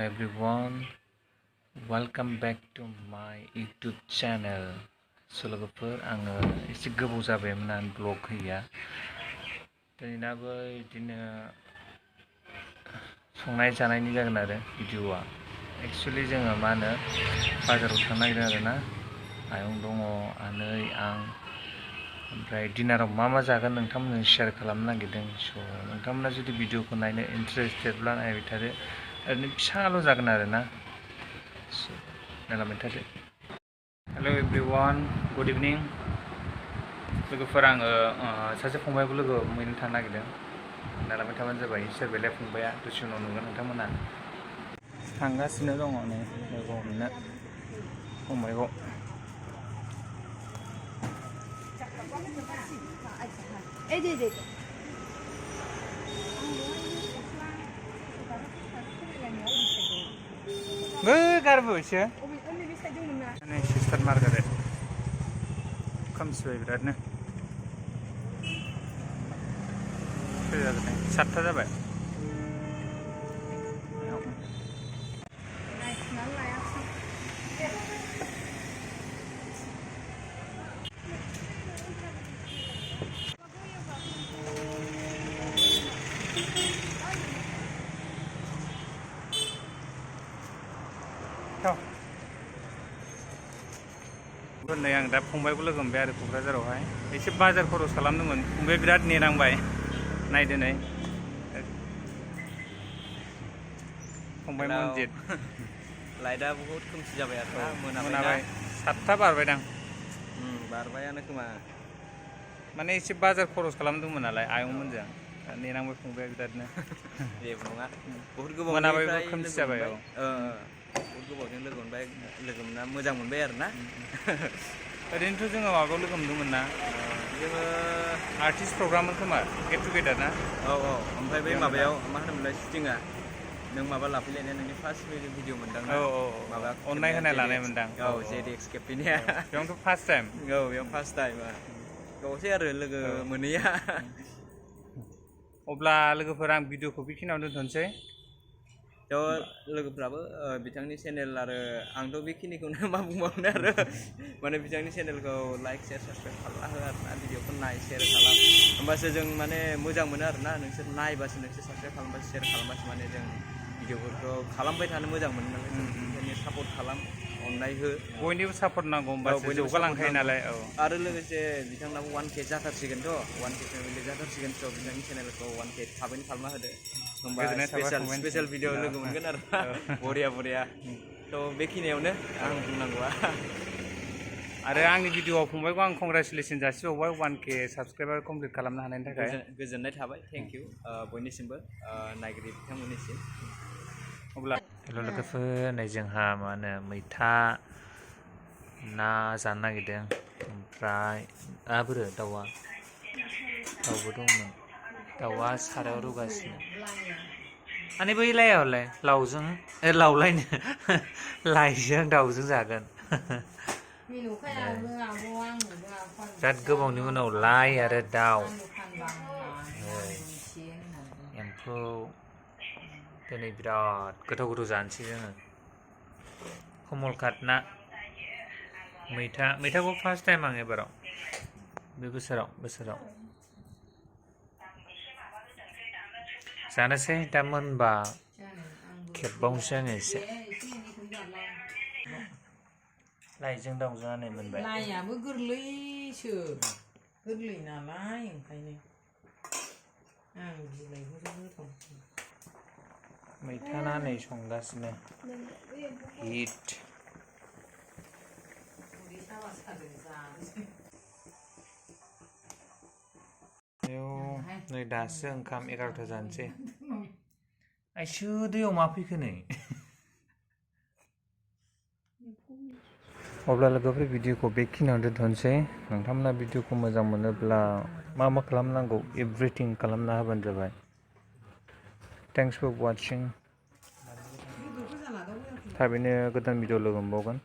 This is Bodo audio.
Everyone, welcome back to my YouTube channel. लोगोफोर आङो एसे गोबाव जाबायमोन आं ब्लग होया दिनैनाबो बिदिनो संनाय जानायनि जागोन आरो भिडिअआ एक्चुअली जोङो मा होनो बाजाराव थांनो नागिरदों आरोना आयं दङ आनै आं ओमफ्राय डिनाराव मा मा जागोन नोंथांमोनजों शेयार खालामनो नागिरदों स' नोंथांमोना जुदि भिडिअखौ नायनो इन्टारेस्टेडब्ला नायबाय थादो ओरैनो फिसाल' जागोन आरोना नायलांबाय थादो। हेल' एभ्रिवान गुड इभिनिं लोगोफोर आङो सासे फंबायखौ लोगो हमहैनो थांनो नागिरदों नायलांबाय थाबानो जाबाय सोर बेलाय फंबाया दसे उनाव नुगोन नोंथांमोना थांगासिनो दङ नै लोगो हमनो फंबायखौ बै गारबोसो नै सिस्टार मार्गारेट खोमसिबाय बिरादनो सातथा जाबाय नै आं दा फंबायखौ लोगो मोनबाय आरो क'क्राझारावहाय एसे बाजार खरस खालामदोंमोन फंबाया बिराद नेनांबाय नायदो नै फंबाय मनजित लाइटआ बहुत खोमसि जाबाय आरोना मोनाबाय सातथा बारबायदां बारबायानो खोमा माने एसे बाजार खरस खालामदोंमोन नालाय आयंमोनजों नेनांबाय फंबाया बिरादनो जेबो नङा बहुत गोबाव मोनाबायबो खोमसि जाबाय औ बहुत गोबावजों लोगो मोनना मोजां मोनबाय आरोना ओरैनोथ' जोङो माबायाव लोगो मोनदोंमोन ना जोङो आर्टिस्ट प्रग्राममोन खोमा गेट टुगेदार ना औ ओमफ्राय बै माबायाव मा होनोमोनलाय शुटिंआ नों माबा लाफैलायनाय नोंनि फार्स्ट भिडिअ मोनदां औ माबा अननाय होनाय लानाय मोनदां औ जेडेक्स केप्टेनिया बेयावथ' फार्स्ट टाइम औ बेयाव फार्स्ट टाइम गावसै आरो लोगो मोनैया अब्ला लोगोफोर आं भिडिअखौ बेखिनियावनो दोनथ'नोसै थ' लोगोफ्राबो बिथांनि चेनेल आरो आंथ' बेखिनिखौनो मा बुंबावनो आरो माने बिथांनि चेनेलखौ लाइक शेयार साबसक्राइब खालामना हो आरोना भिडिअखौ नाय शेयार खालाम होमबासो जों माने मोजां मोनो आरोना नोंसोर नायबासो नोंसोर साबसक्राइब खालामबासो शेयार खालामबासो माने जों भिडिअफोरखौ खालामबाय थानो मोजां मोनो नालाय जों ओंखायनो सापर्ट खालाम अननाय हो बयनिबो सापर्ट नांगौ होमबासो जौगालांखायो नालाय औ आरो लोगोसे बिथांनाबो 1K जाथारसिगोनथ' 1K फेमिलि जाथारसिगोन स' बिथांनि चेनेलखौ 1K थाबैनो खालामना होदो होमबा स्पेशल भिडिअ लोगो मोनगोन आरो बरिया थ' बेखिनियावनो आं बुंनांगौआ आरो आंनि भिडिअआव फंबायखौ आं कंग्रेचुलेसन जासिबावबाय 1K साबसक्राइबार कमप्लिट खालामनो हानायनि थाखाय गोजोननाय थाबाय थेंक इउ बयनिसिमबो नायगिरि बिथांमोननिसिम अब्ला हेल' लोगोफोर नै जोंहा मा होनो मैथा ना जानो नागिरदों ओमफ्राय बोरो दाउआ दाउबो दंमोन दाउआ सारायाव रुगासिनो माने बै लायावलाय लावजों लावलायनो लाइजों दाउजों जागोन बिराद गोबावनि उनाव लाइ आरो दाउ एम्फौ दिनै बिराद गोथाव जानोसै जोङो कमलकाट ना मैथाखौ फार्स्ट टाइम आं एबाराव बे बोसोराव जानोसै दा मोनबा खेबबावनोसै आङो एसे लाइजों दाउजों नै मोनबाय लाइआबो गोरलै नालाय ओंखायनो आं बिलाइखौसो गोथाव मैथा ना नै संगासिनो हिट नै दासो ओंखाम 11ता जानोसै आइसो दैयाव मा फैखो नै अब्ला लोगोफोर भिडिअखौ बेखिनियावनो दोनथ'नोसै नोंथांमोना भिडिअखौ मोजां मोनोब्ला मा खालामनांगौ एभ्रिथिं खालामना होबानो जाबाय थेंक्स फर वाचिं थाबैनो गोदान भिडिअ लोगो मोनबावगोन